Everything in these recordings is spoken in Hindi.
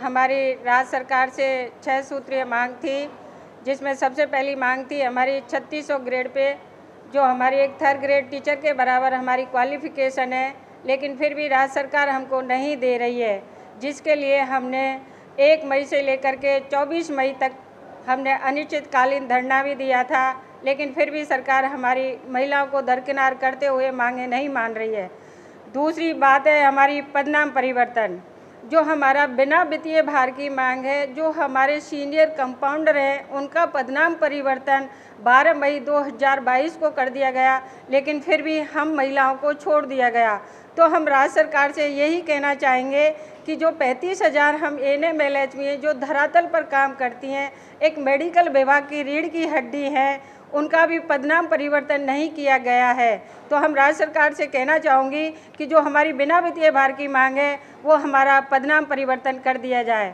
हमारी राज्य सरकार से 6 सूत्रीय मांग थी, जिसमें सबसे पहली मांग थी हमारी 3600 ग्रेड पे, जो हमारी एक थर्ड ग्रेड टीचर के बराबर हमारी क्वालिफ़िकेशन है, लेकिन फिर भी राज्य सरकार हमको नहीं दे रही है, जिसके लिए हमने 1 मई से लेकर के 24 मई तक हमने अनिश्चितकालीन धरना भी दिया था, लेकिन फिर भी सरकार हमारी महिलाओं को दरकिनार करते हुए मांगे नहीं मान रही है। दूसरी बात है हमारी पदनाम परिवर्तन, जो हमारा बिना वित्तीय भार की मांग है। जो हमारे सीनियर कंपाउंडर हैं उनका पदनाम परिवर्तन 12 मई 2022 को कर दिया गया, लेकिन फिर भी हम महिलाओं को छोड़ दिया गया। तो हम राज्य सरकार से यही कहना चाहेंगे कि जो 35,000 हम एएनएम एलएचबी जो धरातल पर काम करती हैं, एक मेडिकल विभाग की रीढ़ की हड्डी हैं, उनका भी पदनाम परिवर्तन नहीं किया गया है। तो हम राज्य सरकार से कहना चाहूँगी कि जो हमारी बिना वित्तीय भार की मांग है वो हमारा पदनाम परिवर्तन कर दिया जाए।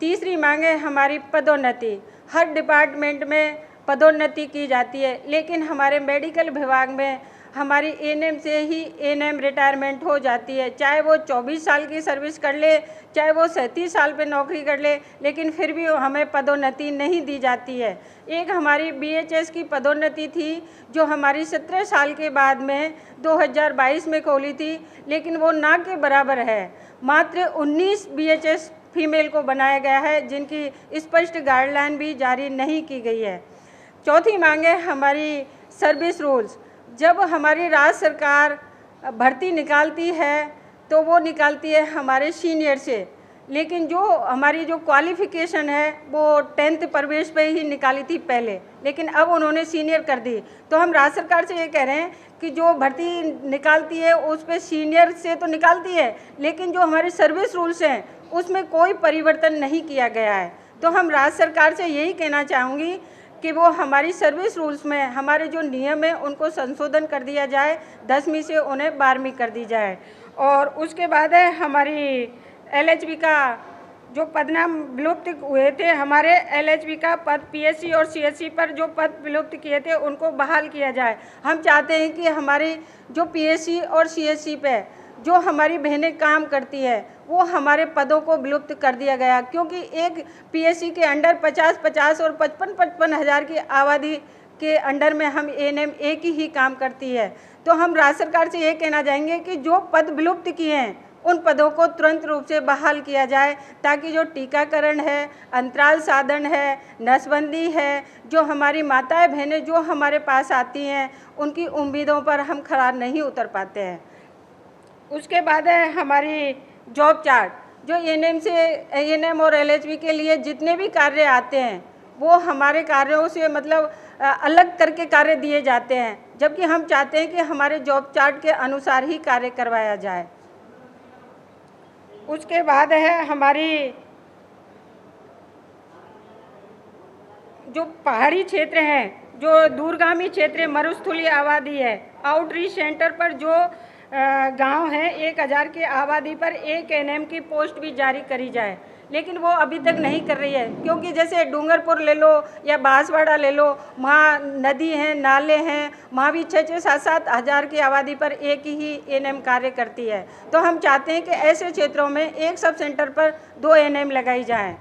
तीसरी मांग है हमारी पदोन्नति। हर डिपार्टमेंट में पदोन्नति की जाती है, लेकिन हमारे मेडिकल विभाग में हमारी एएनएम से ही एएनएम रिटायरमेंट हो जाती है, चाहे वो 24 साल की सर्विस कर ले, चाहे वो 37 साल पे नौकरी कर ले, लेकिन फिर भी हमें पदोन्नति नहीं दी जाती है। एक हमारी बीएचएस की पदोन्नति थी जो हमारी 17 साल के बाद में 2022 में खोली थी, लेकिन वो ना के बराबर है। मात्र 19 बीएचएस फीमेल को बनाया गया है, जिनकी स्पष्ट गाइडलाइन भी जारी नहीं की गई है। चौथी मांग है हमारी सर्विस रूल्स। जब हमारी राज्य सरकार भर्ती निकालती है तो वो निकालती है हमारे सीनियर से, लेकिन जो हमारी जो क्वालिफ़िकेशन है वो 10th प्रवेश पे ही निकाली थी पहले, लेकिन अब उन्होंने सीनियर कर दी। तो हम राज्य सरकार से ये कह रहे हैं कि जो भर्ती निकालती है उस पे सीनियर से तो निकालती है, लेकिन जो हमारे सर्विस रूल्स हैं उसमें कोई परिवर्तन नहीं किया गया है। तो हम राज्य सरकार से यही कहना चाहूँगी कि वो हमारी सर्विस रूल्स में हमारे जो नियम हैं उनको संशोधन कर दिया जाए, 10वीं से उन्हें 12वीं कर दी जाए। और उसके बाद है हमारी एलएचबी का जो पदनाम विलुप्त हुए थे, हमारे एलएचबी का पद पीएससी और सीएससी पर जो पद विलुप्त किए थे उनको बहाल किया जाए। हम चाहते हैं कि हमारी जो पीएससी और सीएससी पे जो हमारी बहनें काम करती है वो हमारे पदों को विलुप्त कर दिया गया, क्योंकि एक पीएससी के अंडर 50-50 और 55-55 हज़ार की आबादी के अंडर में हम एएनएम एक ही काम करती है। तो हम राज्य सरकार से ये कहना चाहेंगे कि जो पद विलुप्त किए हैं उन पदों को तुरंत रूप से बहाल किया जाए, ताकि जो टीकाकरण है, अंतराल साधन है, नसबंदी है, जो हमारी माताएं बहनें जो हमारे पास आती हैं उनकी उम्मीदों पर हम खरा नहीं उतर पाते हैं। उसके बाद है हमारी जॉब चार्ट। जो एएनएम और एलएचबी के लिए जितने भी कार्य आते हैं वो हमारे कार्यों से मतलब अलग करके कार्य दिए जाते हैं, जबकि हम चाहते हैं कि हमारे जॉब चार्ट के अनुसार ही कार्य करवाया जाए। उसके बाद है हमारी जो पहाड़ी क्षेत्र हैं, जो दूरगामी क्षेत्र मरुस्थलीय आबादी है, आउटरीच सेंटर पर जो गांव है 1000 की आबादी पर एक एएनएम की पोस्ट भी जारी करी जाए, लेकिन वो अभी तक नहीं कर रही है। क्योंकि जैसे डूंगरपुर ले लो या बांसवाड़ा ले लो, वहाँ नदी हैं, नाले हैं, वहाँ भी 6-7 हज़ार की आबादी पर एक ही एएनएम कार्य करती है। तो हम चाहते हैं कि ऐसे क्षेत्रों में एक सब सेंटर पर 2 एएनएम लगाई जाएं।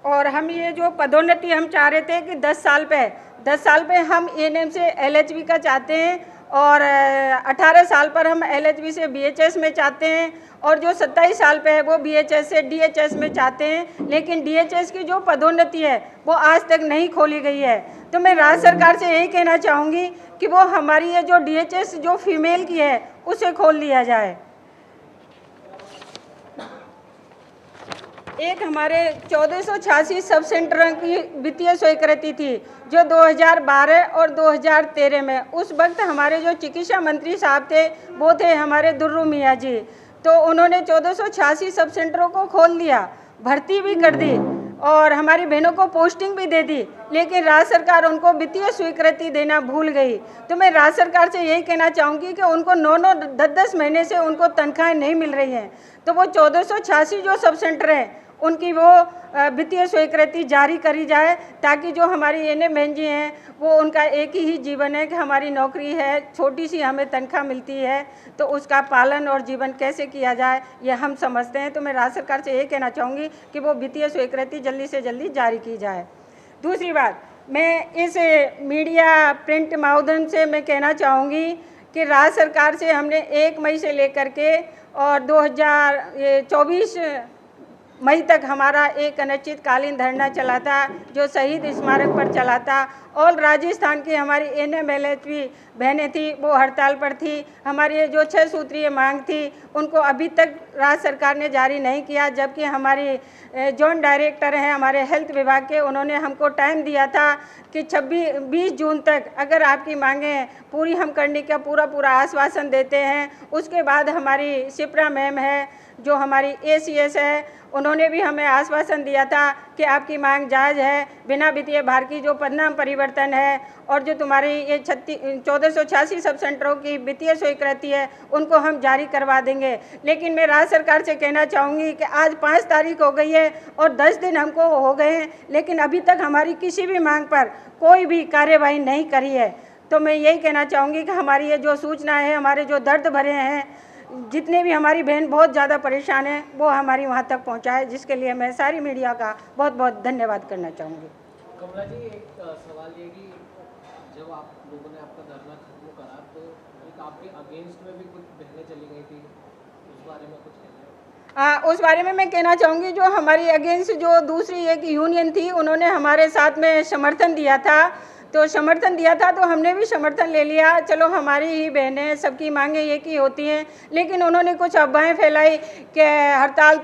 और हम ये जो पदोन्नति हम चाह रहे थे कि 10 साल पे हम एएनएम से एलएचबी का चाहते हैं, और 18 साल पर हम एलएचबी से बीएचएस में चाहते हैं, और जो 27 साल पे है वो बीएचएस से डीएचएस में चाहते हैं। लेकिन डीएचएस की जो पदोन्नति है वो आज तक नहीं खोली गई है। तो मैं राज्य सरकार से यही कहना चाहूँगी कि वो हमारी ये जो डीएचएस जो फीमेल की है उसे खोल दिया जाए। एक हमारे 1486 सब सेंटरों की वित्तीय स्वीकृति थी जो 2012 और 2013 में, उस वक्त हमारे जो चिकित्सा मंत्री साहब थे वो थे हमारे दुर्रू मियाँ जी। तो उन्होंने 1486 सब सेंटरों को खोल दिया, भर्ती भी कर दी और हमारी बहनों को पोस्टिंग भी दे दी, लेकिन राज्य सरकार उनको वित्तीय स्वीकृति देना भूल गई। तो मैं राज्य सरकार से यही कहना चाहूँगी कि उनको 9-10 महीने से उनको तनख्वाहें नहीं मिल रही हैं। तो वो 1486 जो सब सेंटर हैं उनकी वो वित्तीय स्वीकृति जारी करी जाए, ताकि जो हमारी एएनएम बहन जी हैं वो उनका एक ही जीवन है कि हमारी नौकरी है, छोटी सी हमें तनख्वाह मिलती है, तो उसका पालन और जीवन कैसे किया जाए ये हम समझते हैं। तो मैं राज्य सरकार से ये कहना चाहूँगी कि वो वित्तीय स्वीकृति जल्दी से जल्दी जारी की जाए। दूसरी बात, मैं इस मीडिया प्रिंट माध्यम से मैं कहना चाहूँगी कि राज्य सरकार से हमने 1 मई से लेकर के और 2024 मई तक हमारा एक अनिश्चितकालीन धरना चला था, जो शहीद स्मारक पर चला था, और राजस्थान की हमारी एएनएम एलएचबी बहनें थी वो हड़ताल पर थी। हमारी ये जो 6 सूत्रीय मांग थी उनको अभी तक राज्य सरकार ने जारी नहीं किया, जबकि हमारी जोन डायरेक्टर हैं हमारे हेल्थ विभाग के, उन्होंने हमको टाइम दिया था कि 20 जून तक अगर आपकी मांगें पूरी हम करने का पूरा आश्वासन देते हैं। उसके बाद हमारी शिप्रा मैम है जो हमारी एसीएस है, उन्होंने भी हमें आश्वासन दिया था कि आपकी मांग जायज़ है, बिना वित्तीय भार की जो पदनाम परिवर्तन है और जो तुम्हारी ये 1486 सब सेंटरों की वित्तीय स्वीकृति है उनको हम जारी करवा देंगे। लेकिन मैं राज्य सरकार से कहना चाहूँगी कि आज 5 तारीख हो गई है और 10 दिन हमको हो गए हैं, लेकिन अभी तक हमारी किसी भी मांग पर कोई भी कार्यवाही नहीं करी है। तो मैं यही कहना चाहूँगी कि हमारी ये जो सूचना है, हमारे जो दर्द भरे हैं, जितने भी हमारी बहन बहुत ज़्यादा परेशान है, वो हमारी वहाँ तक पहुँचाए, जिसके लिए मैं सारी मीडिया का बहुत बहुत धन्यवाद करना चाहूँगी। कमला जी, एक सवाल ये कि जब आप लोगों ने आपका धरना खत्म करा तो एक आपके अगेंस्ट में भी कुछ बहनें चली गई थी, उस बारे में कुछ कहना? उस बारे में मैं कहना चाहूँगी, जो हमारी अगेंस्ट जो दूसरी एक यूनियन थी उन्होंने हमारे साथ में समर्थन दिया था, तो हमने भी समर्थन ले लिया। चलो हमारी ही बहनें, सबकी मांगें एक ही होती हैं, लेकिन उन्होंने कुछ अफवाहें फैलाई कि हड़ताल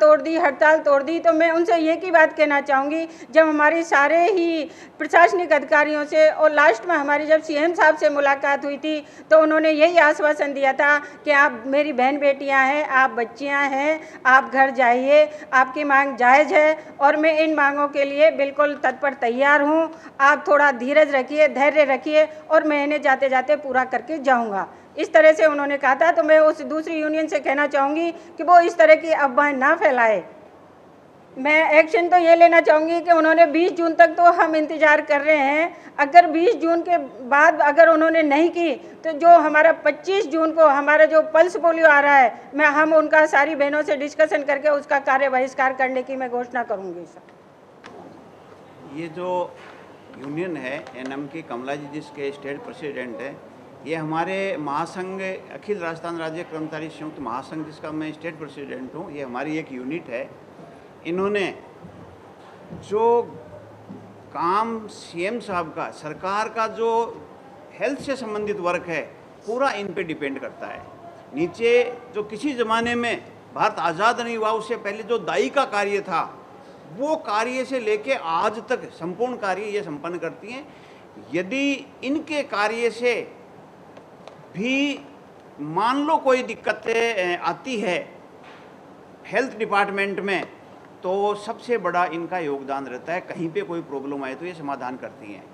तोड़ दी। तो मैं उनसे ये की बात कहना चाहूँगी, जब हमारी सारे ही प्रशासनिक अधिकारियों से और लास्ट में हमारी जब सीएम साहब से मुलाकात हुई थी तो उन्होंने यही आश्वासन दिया था कि आप मेरी बहन बेटियाँ हैं, आप बच्चियाँ हैं, आप घर जाइए, आपकी मांग जायज़ है और मैं इन मांगों के लिए बिल्कुल तत्पर तैयार हूँ। आप थोड़ा धीरज रखिए, धैर्य रखिए और मैं इन्हें जाते जाते पूरा करके जाऊंगा, इस तरह से उन्होंने कहा था। तो मैं उस दूसरी यूनियन से कहना चाहूँगी कि वो इस तरह की अफवाहें ना फैलाए। मैं एक्शन तो ये लेना चाहूँगी कि उन्होंने 20 जून तक तो हम इंतज़ार कर रहे हैं, अगर 20 जून के बाद अगर उन्होंने नहीं की तो जो हमारा 25 जून को हमारा जो पल्स पोलियो आ रहा है, हम उनका सारी बहनों से डिस्कशन करके उसका कार्य बहिष्कार करने की मैं घोषणा करूँगी। ये जो यूनियन है एएनएम की, कमला जी जिसके स्टेट प्रेसिडेंट है, ये हमारे महासंघ अखिल राजस्थान राज्य कर्मचारी संयुक्त महासंघ जिसका मैं स्टेट प्रेसिडेंट हूँ, ये हमारी एक यूनिट है। इन्होंने जो काम सीएम साहब का, सरकार का जो हेल्थ से संबंधित वर्क है, पूरा इन पे डिपेंड करता है। नीचे जो किसी ज़माने में भारत आज़ाद नहीं हुआ उससे पहले जो दाई का कार्य था, वो कार्य से लेके आज तक संपूर्ण कार्य ये संपन्न करती हैं। यदि इनके कार्य से भी मान लो कोई दिक्कतें आती है हेल्थ डिपार्टमेंट में, तो सबसे बड़ा इनका योगदान रहता है। कहीं पे कोई प्रॉब्लम आए तो ये समाधान करती हैं।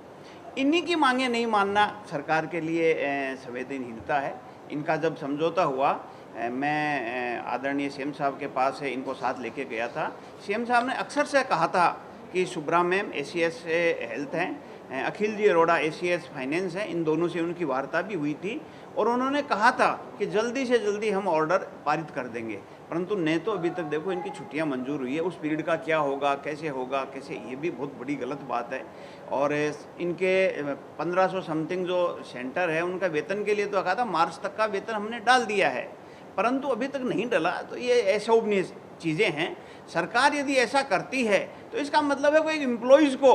इन्हीं की मांगें नहीं मानना सरकार के लिए संवेदनहीनता है। इनका जब समझौता हुआ, मैं आदरणीय सीएम साहब के पास इनको साथ लेके गया था। सीएम साहब ने अक्सर से कहा था कि सुब्रा मैम एसीएस हेल्थ हैं, अखिल जी अरोड़ा एसीएस फाइनेंस हैं, इन दोनों से उनकी वार्ता भी हुई थी और उन्होंने कहा था कि जल्दी से जल्दी हम ऑर्डर पारित कर देंगे, परंतु नहीं तो अभी तक देखो इनकी छुट्टियां मंजूर हुई है। उस पीरियड का क्या होगा, कैसे होगा, कैसे, ये भी बहुत बड़ी गलत बात है। और इनके 1500 समथिंग जो सेंटर है उनका वेतन के लिए तो कहा था मार्च तक का वेतन हमने डाल दिया है, परंतु अभी तक नहीं डला। तो ये अशोभनीय चीज़ें हैं। सरकार यदि ऐसा करती है तो इसका मतलब है कोई एम्प्लॉयज़ को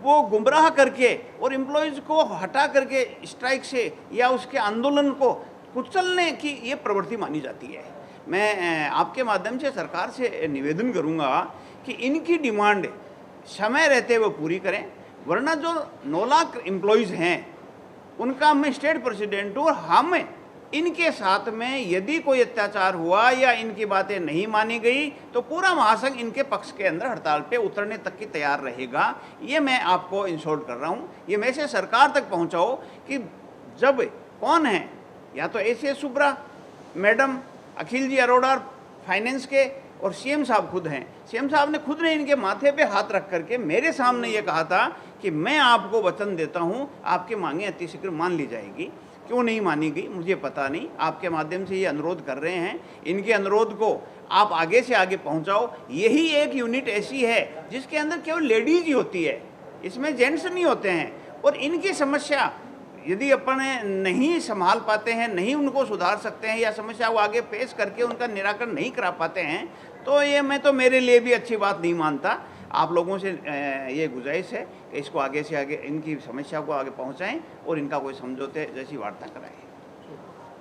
वो गुमराह करके और एम्प्लॉयज़ को हटा करके स्ट्राइक से या उसके आंदोलन को कुचलने की ये प्रवृत्ति मानी जाती है। मैं आपके माध्यम से सरकार से निवेदन करूंगा कि इनकी डिमांड समय रहते हुए पूरी करें, वरना जो 9 लाख एम्प्लॉयज़ हैं उनका मैं स्टेट प्रेसिडेंट हूँ। हम इनके साथ में यदि कोई अत्याचार हुआ या इनकी बातें नहीं मानी गई तो पूरा महासंघ इनके पक्ष के अंदर हड़ताल पे उतरने तक की तैयार रहेगा। ये मैं आपको इंश्योर कर रहा हूँ। ये मैसेज सरकार तक पहुँचाओ कि जब कौन है, या तो ऐसे सुब्रा मैडम, अखिल जी अरोड़ा फाइनेंस के, और सीएम साहब खुद हैं। सीएम साहब ने खुद ने इनके माथे पे हाथ रख करके मेरे सामने ये कहा था कि मैं आपको वचन देता हूँ आपकी मांगें अतिशीघ्र मान ली जाएगी। क्यों नहीं मानी गई मुझे पता नहीं, आपके माध्यम से ये अनुरोध कर रहे हैं, इनके अनुरोध को आप आगे से आगे पहुंचाओ। यही एक यूनिट ऐसी है जिसके अंदर केवल लेडीज ही होती है, इसमें जेंट्स नहीं होते हैं। और इनकी समस्या यदि अपन नहीं संभाल पाते हैं, नहीं उनको सुधार सकते हैं या समस्या को आगे पेश करके उनका निराकरण नहीं करा पाते हैं, तो ये मैं तो मेरे लिए भी अच्छी बात नहीं मानता। आप लोगों से ये गुजारिश है कि इसको आगे से आगे इनकी समस्या को आगे पहुंचाएं और इनका कोई समझौते जैसी वार्ता कराएं।